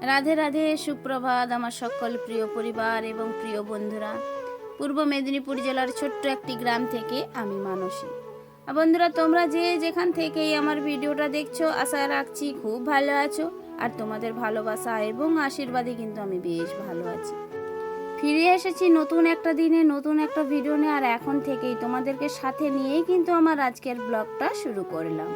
রাধে রাধে, সুপ্রভাত আমার সকল প্রিয় পরিবার এবং প্রিয় বন্ধুরা। পূর্ব মেদিনীপুর জেলার ছোট্ট একটি গ্রাম থেকে আমি মানসী। বন্ধুরা, তোমরা যে যেখান থেকেই আমার ভিডিওটা দেখছো, আশা রাখছি খুব ভালো আছো। আর তোমাদের ভালোবাসা এবং আশীর্বাদে কিন্তু আমি বেশ ভালো আছি। ফিরে এসেছি নতুন একটা দিনে, নতুন একটা ভিডিও নিয়ে। আর এখন থেকেই তোমাদেরকে সাথে নিয়েই কিন্তু আমার আজকের ব্লগটা শুরু করলাম।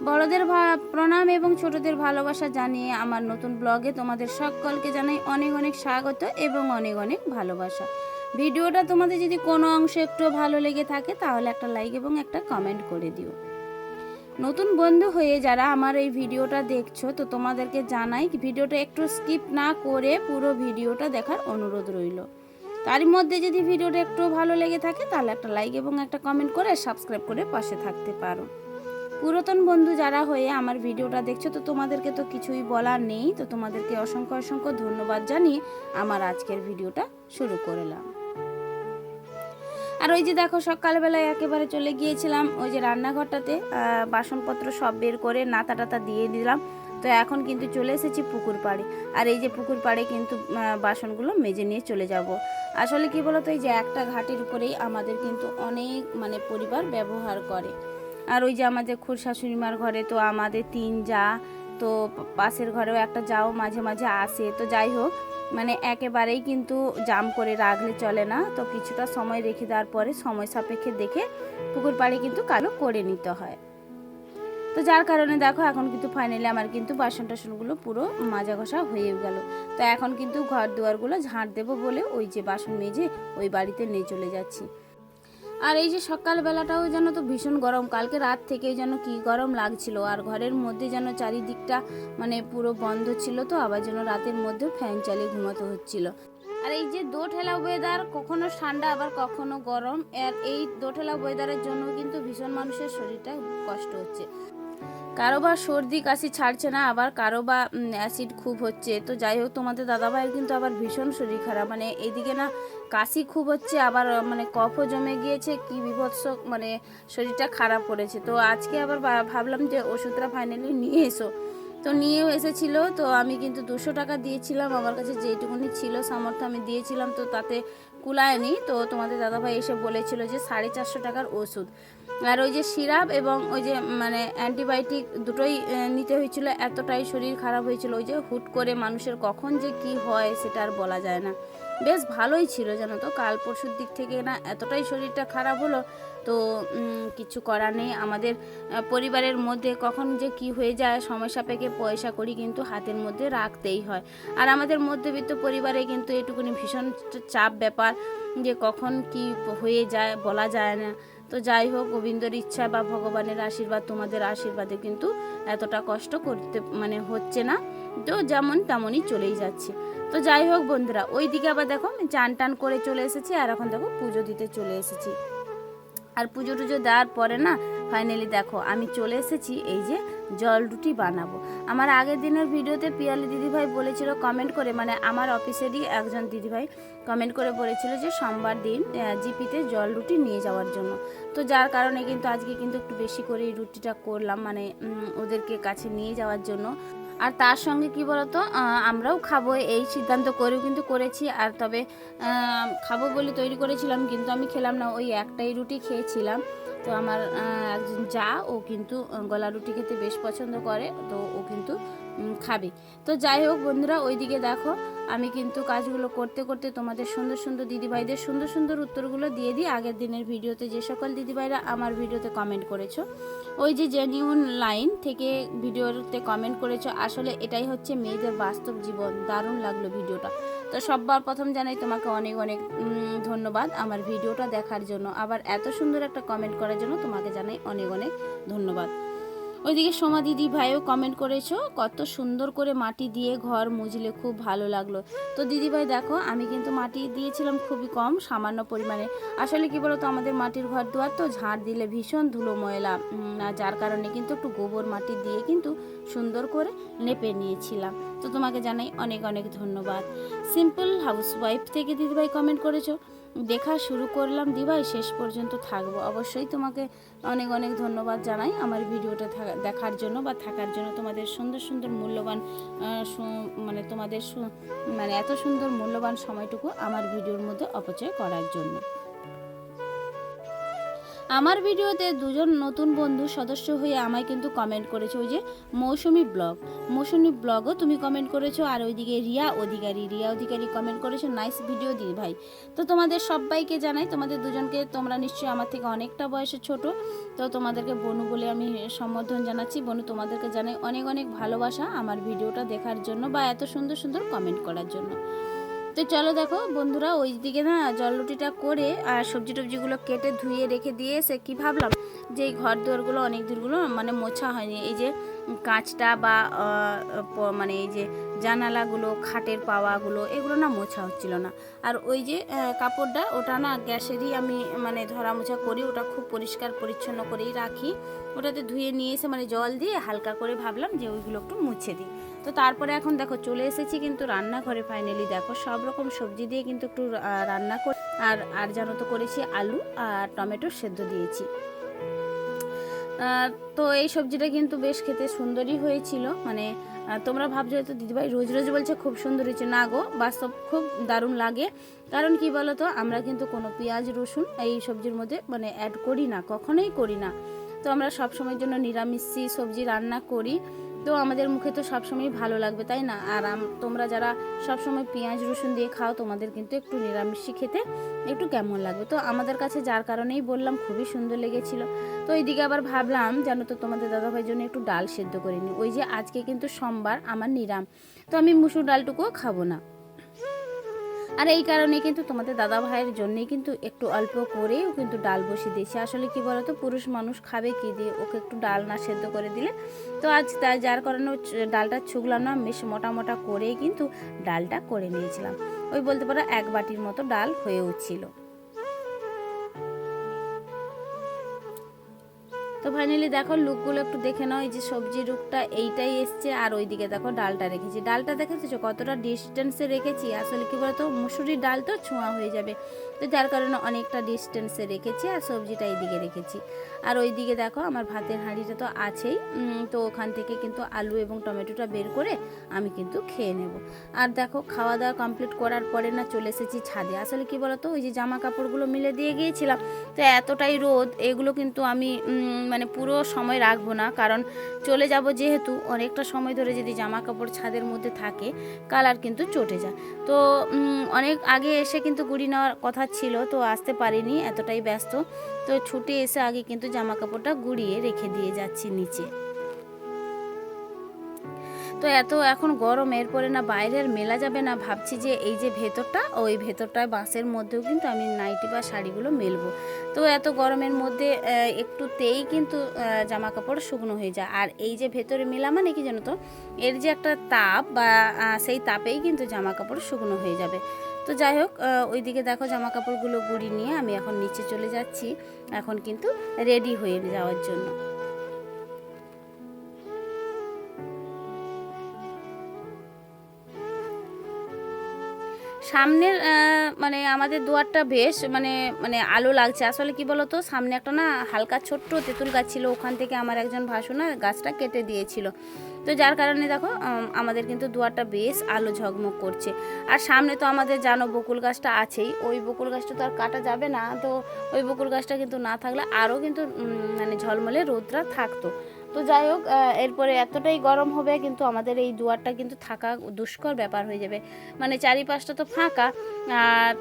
বড়দের প্রণাম এবং ছোটদের ভালোবাসা জানিয়ে আমার নতুন ব্লগে তোমাদের সকলকে জানাই অনেক অনেক স্বাগত এবং অনেক অনেক ভালোবাসা। ভিডিওটা তোমাদের যদি কোনো অংশ একটু ভালো লেগে থাকে তাহলে একটা লাইক এবং একটা কমেন্ট করে দিও। নতুন বন্ধু হয়ে যারা আমার এই ভিডিওটা দেখছো, তো তোমাদেরকে জানাই ভিডিওটা একটু স্কিপ না করে পুরো ভিডিওটা দেখার অনুরোধ রইল। তার মধ্যে যদি ভিডিওটা একটু ভালো লেগে থাকে তাহলে একটা লাইক এবং একটা কমেন্ট করে সাবস্ক্রাইব করে পাশে থাকতে পারো। পুরাতন বন্ধু যারা হয়ে আমার ভিডিওটা দেখছো, তো তোমাদেরকে তো কিছুই বলার নেই। তো তোমাদেরকে অসংখ্য অসংখ্য ধন্যবাদ জানিয়ে আমার আজকের ভিডিওটা শুরু করলাম। আর ওই যে দেখো, সকালবেলায় একেবারে চলে গিয়েছিলাম ওই যে রান্নাঘরটাতে, বাসনপত্র সব বের করে নাতা টাতা দিয়ে দিলাম। তো এখন কিন্তু চলে এসেছি পুকুর পাড়ে। আর এই যে পুকুর পাড়ে কিন্তু বাসনগুলো মেজে নিয়ে চলে যাব। আসলে কি বলতো, এই যে একটা ঘাটের উপরেই আমাদের কিন্তু অনেক পরিবার ব্যবহার করে। আর ওই যে আমাদের শাশুড়িমার ঘরে তো আমাদের 3 যা, তো পাশের ঘরেও একটা যাও মাঝে মাঝে আসে। তো যাই হোক, একেবারেই কিন্তু জাম করে রাখলে চলে না। তো কিছুটা সময় রেখে দেওয়ার পরে সময় সাপেক্ষে দেখে পুকুর পাড়ে কিন্তু কালো করে নিতে হয়। তো যার কারণে দেখো এখন কিন্তু ফাইনালি আমার কিন্তু বাসন টাসনগুলো পুরো মাজা ঘষা হয়ে গেল। তো এখন কিন্তু ঘর দুয়ারগুলো ঝাঁট দেবো বলে ওই যে বাসন মেজে ওই বাড়িতে নিয়ে চলে যাচ্ছি। আর এই যে সকালবেলাটাও যেন তো ভীষণ গরম, কালকে রাত থেকেই যেন কি গরম লাগছিল। আর ঘরের মধ্যে যেন চারিদিকটা পুরো বন্ধ ছিল, তো আবার যেন রাতের মধ্যে ফ্যান চালিয়ে ঘুমাতে হচ্ছিল। আর এই যে দোঠেলা ওয়েদার, কখনো ঠান্ডা আবার কখনো গরম, আর এই দোঠেলা ওয়েদারের জন্য কিন্তু ভীষণ মানুষের শরীরটা কষ্ট হচ্ছে। কারো বা সর্দি কাশি ছাড়ছে না, আবার কারো বা অ্যাসিড খুব হচ্ছে। তো যাই হোক, তোমাদের দাদাভাইয়ের কিন্তু আবার ভীষণ শরীর খারাপ, এইদিকে না কাশি খুব হচ্ছে, আবার কফও জমে গিয়েছে, কি বিভৎস শরীরটা খারাপ করেছে। তো আজকে আবার ভাবলাম যে ওষুধটা ফাইনালি নিয়ে এসো। তো নিয়েও এসেছিল। তো আমি কিন্তু 200 টাকা দিয়েছিলাম, আমার কাছে যেটুকুনি ছিল সামর্থ্য আমি দিয়েছিলাম, তো তাতে কুলায়নি। তো তোমাদের দাদাভাই এসে বলেছিল যে 450 টাকার ওষুধ। আর ওই যে সিরাপ এবং ওই যে অ্যান্টিবায়োটিক দুটোই নিতে হয়েছিল। এতটাই শরীর খারাপ হয়েছিল, ওই যে হুট করে মানুষের কখন যে কি হয় সেটা আর বলা যায় না। বেশ ভালোই ছিল জানো তো, কাল পরশুর দিক থেকে না এতটাই শরীরটা খারাপ হলো। তো কিছু করার নেই, আমাদের পরিবারের মধ্যে কখন যে কি হয়ে যায় সময় সাপেক্ষে পয়সা করি কিন্তু হাতের মধ্যে রাখতেই হয়। আর আমাদের মধ্যবিত্ত পরিবারে কিন্তু এটুকুনি ভীষণ চাপ ব্যাপার, যে কখন কি হয়ে যায় বলা যায় না। তো যাই হোক, গোবিন্দর ইচ্ছা বা ভগবানের আশীর্বাদ, তোমাদের আশীর্বাদে কিন্তু এতটা কষ্ট করতে হচ্ছে না। তো যেমন তেমনই চলেই যাচ্ছে। তো যাই হোক বন্ধুরা, ওই দিকে আবার দেখো আমি চান টান করে চলে এসেছি। আর এখন দেখো পুজো দিতে চলে এসেছি। আর পুজো টুজো দেওয়ার পরে না ফাইনালি দেখো আমি চলে এসেছি এই যে জল রুটি বানাবো। আমার আগের দিনের ভিডিওতে পিয়ালি দিদিভাই বলেছিল কমেন্ট করে, আমার অফিসেরই একজন দিদিভাই কমেন্ট করে বলেছিল যে সোমবার দিন জিপিতে জল রুটি নিয়ে যাওয়ার জন্য। তো যার কারণে কিন্তু আজকে কিন্তু একটু বেশি করে এই রুটিটা করলাম, ওদেরকে কাছে নিয়ে যাওয়ার জন্য। আর তার সঙ্গে কি বলতো, আমরাও খাবো এই সিদ্ধান্ত করেও কিন্তু করেছি। আর তবে খাবো বলে তৈরি করেছিলাম, কিন্তু আমি খেলাম না, ওই একটাই রুটি খেয়েছিলাম। তো আমার একজন যা, ও কিন্তু গলা রুটি খেতে বেশ পছন্দ করে, তো ও কিন্তু খাবে। তো যাই হোক বন্ধুরা, ওইদিকে দেখো আমি কিন্তু কাজগুলো করতে করতে তোমাদের সুন্দর সুন্দর দিদিভাইদের সুন্দর সুন্দর উত্তরগুলো দিয়ে দিই। আগের দিনের ভিডিওতে যে সকল দিদিভাইরা আমার ভিডিওতে কমেন্ট করেছো, ওই যে জেনিউন লাইন থেকে ভিডিওতে কমেন্ট করেছো, আসলে এটাই হচ্ছে মেয়েদের বাস্তব জীবন। দারুণ লাগলো ভিডিওটা। তো সবার প্রথম জানাই তোমাকে অনেক অনেক ধন্যবাদ আমার ভিডিওটা দেখার জন্য। আবার এত সুন্দর একটা কমেন্ট করার জন্য তোমাকে জানাই অনেক অনেক ধন্যবাদ। ওইদিকে সোমা দিদি ভাইও কমেন্ট করেছো, কত সুন্দর করে মাটি দিয়ে ঘর মুছলে খুব ভালো লাগলো। তো দিদিভাই দেখো, আমি কিন্তু মাটি দিয়েছিলাম খুবই কম, সামান্য পরিমাণে। আসলে কি বলতো, আমাদের মাটির ঘর দুয়ার তো ঝাড় দিলে ভীষণ ধুলো ময়লা, যার কারণে কিন্তু একটু গোবর মাটি দিয়ে কিন্তু সুন্দর করে লেপে নিয়েছিলাম। তো তোমাকে জানাই অনেক অনেক ধন্যবাদ। সিম্পল হাউস ওয়াইফ থেকে দিদিভাই কমেন্ট করেছো, দেখা শুরু করলাম দিভাই, শেষ পর্যন্ত থাকবো। অবশ্যই তোমাকে অনেক অনেক ধন্যবাদ জানাই আমার ভিডিওটা দেখার জন্য বা থাকার জন্য, তোমাদের সুন্দর সুন্দর মূল্যবান মানে তোমাদের মানে এত সুন্দর মূল্যবান সময়টুকু আমার ভিডিওর মধ্যে অপচয় করার জন্য। আমার ভিডিওতে দুজন নতুন বন্ধু সদস্য হয়ে আমায় কিন্তু কমেন্ট করেছো, ওই যে মৌসুমি ব্লগও তুমি কমেন্ট করেছো, আর ওইদিকে রিয়া অধিকারী কমেন্ট করেছো নাইস ভিডিও দি ভাই। তো তোমাদের সবাইকে জানাই, তোমাদের দুজনকে, তোমরা নিশ্চয়ই আমার থেকে অনেকটা বয়সে ছোট, তো তোমাদেরকে বনু বলে আমি সম্বোধন জানাচ্ছি। বনু, তোমাদেরকে জানাই অনেক অনেক ভালোবাসা আমার ভিডিওটা দেখার জন্য বা এত সুন্দর সুন্দর কমেন্ট করার জন্য। তো চলো দেখো বন্ধুরা, ওই দিকে না জলরুটিটা করে আর সবজি টবজিগুলো কেটে ধুয়ে রেখে দিয়ে এসে কী ভাবলাম যে এই ঘর দুয়ারগুলো অনেক দূরগুলো মানে মোছা হয়নি, এই যে কাঁচটা বা মানে এই যে জানালাগুলো, খাটের পাওয়াগুলো, এগুলো না মোছা হচ্ছিল না। আর ওই যে কাপড়টা, ওটা না গ্যাসেরই আমি মানে ধরা মোছা করি, ওটা খুব পরিষ্কার পরিচ্ছন্ন করেই রাখি। ওটাতে ধুয়ে নিয়ে এসে মানে জল দিয়ে হালকা করে ভাবলাম যে ওইগুলো একটু মুছে দিই। তো তারপরে এখন দেখো চলে এসেছি কিন্তু রান্নাঘরে। ফাইনালি দেখো সব রকম সবজি দিয়ে কিন্তু একটু রান্না করে আর জানো তো করেছি আলু আর টমেটো সেদ্ধ দিয়েছি। তো এই সবজিটা কিন্তু বেশ খেতে সুন্দরই হয়েছিল। মানে তোমরা ভাবছো হয়তো দিদিভাই রোজ রোজ বলছে খুব সুন্দর হয়েছে, না গো বাস্তব খুব দারুণ লাগে। কারণ কি বলো তো, আমরা কিন্তু কোনো পেঁয়াজ রসুন এই সবজির মধ্যে মানে অ্যাড করি না, কখনোই করি না। তো আমরা সবসময়ের জন্য নিরামিষি সবজি রান্না করি, তো আমাদের মুখে তো সবসময় ভালো লাগবে, তাই না? আর তোমরা যারা সবসময় পেঁয়াজ রসুন দিয়ে খাও, তোমাদের কিন্তু একটু নিরামিষি খেতে একটু কেমন লাগবে। তো আমাদের কাছে যার কারণেই বললাম খুবই সুন্দর লেগেছিল। তো এইদিকে আবার ভাবলাম জানো তো তোমাদের দাদাভাইয়ের জন্য একটু ডাল সেদ্ধ করে নিই। ওই যে আজকে কিন্তু সোমবার, আমার নিরাম, তো আমি মুসুর ডালটুকুও খাবো না। আর এই কারণে কিন্তু তোমাদের দাদা ভাইয়ের জন্যই কিন্তু একটু অল্প করেও কিন্তু ডাল বসিয়ে দিয়েছি। আসলে কি বলতো, পুরুষ মানুষ খাবে কি দিয়ে, ওকে একটু ডাল না সেদ্ধ করে দিলে। তো আজ তাই যার কারণে ডালটা ছুগলাম না, বেশ মোটা মোটা করেই কিন্তু ডালটা করে নিয়েছিলাম। ওই বলতে পারো 1 বাটির মতো ডাল হয়েও ছিল। তো ফাইনালি দেখো লুকগুলো একটু দেখে নাও, এই যে সবজি লুকটা এইটাই এসছে। আর ওইদিকে দেখো ডালটা রেখেছি, ডালটা দেখেছো কতটা ডিস্টেন্সে রেখেছি। আসলে কি বলতো, মুসুরির ডাল তো ছোঁয়া হয়ে যাবে, তো যার কারণে অনেকটা ডিস্টেন্সে রেখেছি, আর সবজিটা এইদিকে রেখেছি। আর ওইদিকে দেখো আমার ভাতের হাঁড়িটা তো আছেই, তো ওখান থেকে কিন্তু আলু এবং টমেটোটা বের করে আমি কিন্তু খেয়ে নেব। আর দেখো খাওয়া দাওয়া কমপ্লিট করার পরে না চলে এসেছি ছাদে। আসলে কি বলতো, ওই যে জামা কাপড়গুলো মিলে দিয়ে গিয়েছিলাম, তো এতটাই রোদ, এগুলো কিন্তু আমি মানে পুরো সময় রাখবো না, কারণ চলে যাব যেহেতু, অনেকটা সময় ধরে যদি জামা কাপড় ছাদের মধ্যে থাকে কালার কিন্তু চটে যায়। তো অনেক আগে এসে কিন্তু গুড়ি নেওয়ার কথা ছিল, তো আসতে পারিনি, এতটাই ব্যস্ত। তো ছুটে এসে আগে কিন্তু জামা কাপড়টা গুড়িয়ে রেখে দিয়ে যাচ্ছি নিচে। তো এত এখন গরম, এরপরে না বাইরের মেলা যাবে না, ভাবছি যে এই যে ভেতরটা, ওই ভেতরটায় বাঁশের মধ্যেও কিন্তু আমি নাইটি বা শাড়িগুলো মেলবো। তো এত গরমের মধ্যে একটুতেই কিন্তু জামা কাপড় শুকনো হয়ে যায়। আর এই যে ভেতরে মেলা মানে কি জানো তো, এর যে একটা তাপ বা সেই তাপেই কিন্তু জামা কাপড় শুকনো হয়ে যাবে। তো যাই হোক, ওইদিকে দেখো জামা কাপড়গুলো গুড়ি নিয়ে আমি এখন নিচে চলে যাচ্ছি, এখন কিন্তু রেডি হয়ে যাওয়ার জন্য। সামনের মানে আমাদের দুয়ারটা বেশ মানে মানে আলো লাগছে। আসলে কি বলতো, সামনে একটা না হালকা ছোট্ট তেঁতুল গাছ ছিল, ওখান থেকে আমার একজন ভাসুর না গাছটা কেটে দিয়েছিল। তো যার কারণে দেখো আমাদের কিন্তু দুয়ারটা বেশ আলো ঝকমক করছে। আর সামনে তো আমাদের জানো বকুল গাছটা আছেই, ওই বকুল গাছটা তো আর কাটা যাবে না, তো ওই বকুল গাছটা কিন্তু না থাকলে আরও কিন্তু মানে ঝলমলে রোদটা থাকতো। তো যাই হোক, এরপরে এতটাই গরম হবে কিন্তু আমাদের এই দুয়ারটা কিন্তু থাকা দুষ্কর ব্যাপার হয়ে যাবে, মানে চারিপাশটা তো ফাঁকা,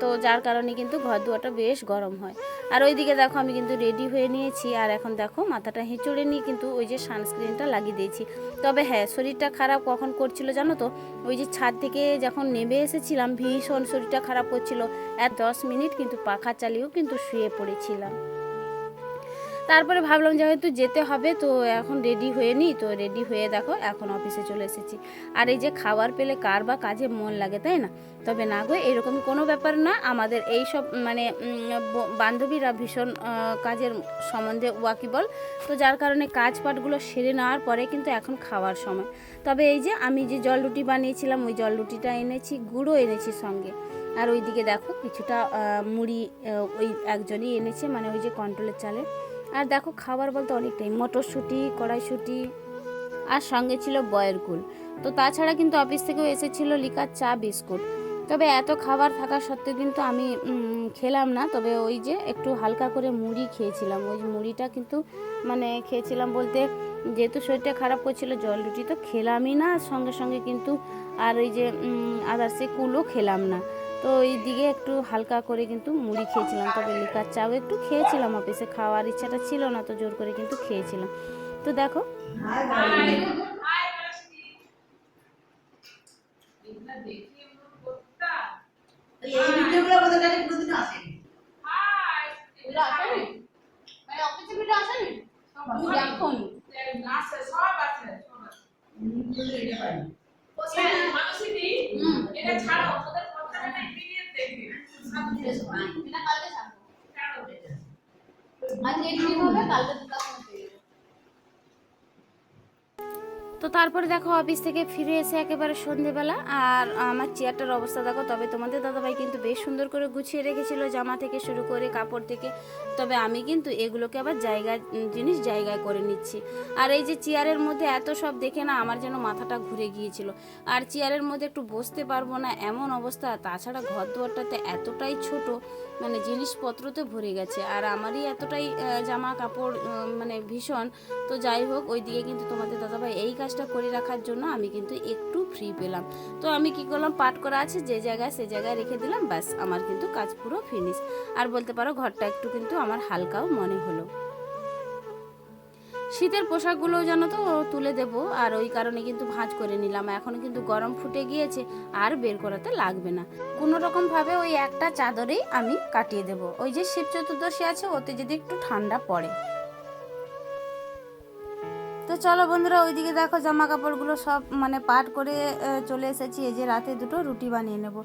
তো যার কারণে কিন্তু ঘর দুয়ারটা বেশ গরম হয়। আর ওইদিকে দেখো আমি কিন্তু রেডি হয়ে নিয়েছি, আর এখন দেখো মাথাটা হেঁচড়ে নিয়ে কিন্তু ওই যে সানস্ক্রিনটা লাগিয়ে দিয়েছি। তবে হ্যাঁ, শরীরটা খারাপ কখন করছিল জানো তো, ওই যে ছাদ থেকে যখন নেমে এসেছিলাম ভীষণ শরীরটা খারাপ করছিল, 10 মিনিট কিন্তু পাখা চালিয়েও কিন্তু শুয়ে পড়েছিলাম। তারপরে ভাবলাম যেহেতু যেতে হবে, তো এখন রেডি হয়ে নিই। তো রেডি হয়ে দেখো এখন অফিসে চলে এসেছি। আর এই যে খাবার পেলে কার বা কাজে মন লাগে, তাই না? তবে না গো, এরকম কোনো ব্যাপার না, আমাদের এই সব মানে বান্ধবীরা ভীষণ কাজের সম্বন্ধে ওয়াকিবল। তো যার কারণে কাজ পাটগুলো সেরে নেওয়ার পরে কিন্তু এখন খাওয়ার সময়। তবে এই যে আমি যে জল রুটি বানিয়েছিলাম, ওই জল রুটিটা এনেছি, গুঁড়ো এনেছি সঙ্গে। আর ওইদিকে দেখো কিছুটা মুড়ি ওই একজনই এনেছে, মানে ওই যে কন্ট্রোলের চালে। আর দেখো খাবার বলতে অনেকটাই মটরশুঁটি, কড়াইশুঁটি, আর সঙ্গে ছিল বয়ের কুল। তো তাছাড়া কিন্তু অফিস থেকেও এসেছিলো লিকার চা, বিস্কুট। তবে এত খাবার থাকা সত্ত্বেও কিন্তু আমি খেলাম না। তবে ওই যে একটু হালকা করে মুড়ি খেয়েছিলাম, ওই মুড়িটা কিন্তু মানে খেয়েছিলাম বলতে, যেহেতু শরীরটা খারাপ করছিল জল রুটি তো খেলামই না, সঙ্গে সঙ্গে কিন্তু আর ওই যে আদার্সে কুলও খেলাম না। তো ওই দিকে একটু হালকা করে কিন্তু মুড়ি খেয়েছিলাম। তবে লিকার চাও একটু খেয়েছিলাম, অফিসে খাওয়ার ইচ্ছাটা ছিল না তো জোর করে কিন্তু খেয়েছিলাম। তো দেখো তো তারপরে দেখো অফিস থেকে ফিরে এসে একেবারে সন্ধেবেলা, আর আমার চেয়ারটার অবস্থা দেখো। তবে তোমাদের দাদাভাই কিন্তু বেশ সুন্দর করে গুছিয়ে রেখেছিল, জামা থেকে শুরু করে কাপড় থেকে। তবে আমি কিন্তু এগুলোকে আবার জিনিস জায়গায় করে নিচ্ছি। আর এই যে চেয়ারের মধ্যে এত সব দেখে না আমার যেন মাথাটা ঘুরে গিয়েছিল। আর চেয়ারের মধ্যে একটু বসতে পারবো না এমন অবস্থা। তাছাড়া ঘর দুয়ারটাতে এতটাই ছোট, মানে জিনিসপত্রতে ভরে গেছে, আর আমারই এতটাই জামা কাপড় মানে ভীষণ। তো যাই হোক, ওইদিকে কিন্তু তোমাদের দাদাভাই এই কাজটা করে রাখার জন্য আমি কিন্তু একটু ফ্রি পেলাম। তো আমি কি করলাম, পাট করা আছে যে জায়গায় সে জায়গায় রেখে দিলাম, ব্যাস আমার কিন্তু কাজ পুরো ফিনিশ। আর বলতে পারো ঘরটা একটু কিন্তু আমার হালকাও মনে হলো। শীতের পোশাকগুলোও যেন তো তুলে দেব, আর ওই কারণে কিন্তু ভাঁজ করে নিলাম। এখন কিন্তু গরম ফুটে গিয়েছে, আর বের করাতে লাগবে না। কোনো রকমভাবে ওই একটা চাদরেই আমি কাটিয়ে দেব। ওই যে শিব চতুর্দশী আছে, ওতে যদি একটু ঠান্ডা পড়ে। তো চলো বন্ধুরা, ওইদিকে দেখো জামা কাপড়গুলো সব মানে পাট করে চলে এসেছি। এই যে রাতে দুটো রুটি বানিয়ে নেব।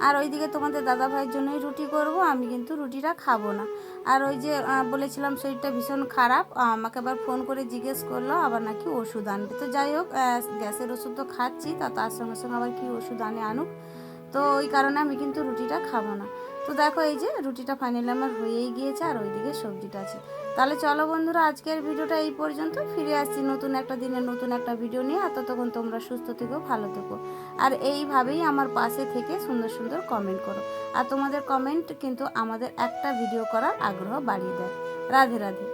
আর ওইদিকে তোমাদের দাদা ভাইয়ের জন্যই রুটি করব, আমি কিন্তু রুটিটা খাবো না। আর ওই যে বলেছিলাম শরীরটা ভীষণ খারাপ, আমাকে আবার ফোন করে জিজ্ঞেস করলো আবার নাকি ওষুধ আনবে। তো যাই হোক, গ্যাসের ওষুধ তো খাচ্ছি, তার সঙ্গে সঙ্গে আবার কি ওষুধ আনুক। তো ওই কারণে আমি কিন্তু রুটিটা খাবো না। তো দেখো এই যে রুটিটা ফাইনালি আমার হয়েই গিয়েছে, আর ওইদিকে সবজিটা আছে। তাহলে চলো বন্ধুরা, আজকের ভিডিওটা এই পর্যন্ত। ফিরে আসছি নতুন একটা দিনে নতুন একটা ভিডিও নিয়ে। আর ততক্ষণ তোমরা সুস্থ থেকো, ভালো থেকো, আর এইভাবেই আমার পাশে থেকে সুন্দর সুন্দর কমেন্ট করো। আর তোমাদের কমেন্ট কিন্তু আমাদের একটা ভিডিও করার আগ্রহ বাড়িয়ে দেয়। রাধে রাধে।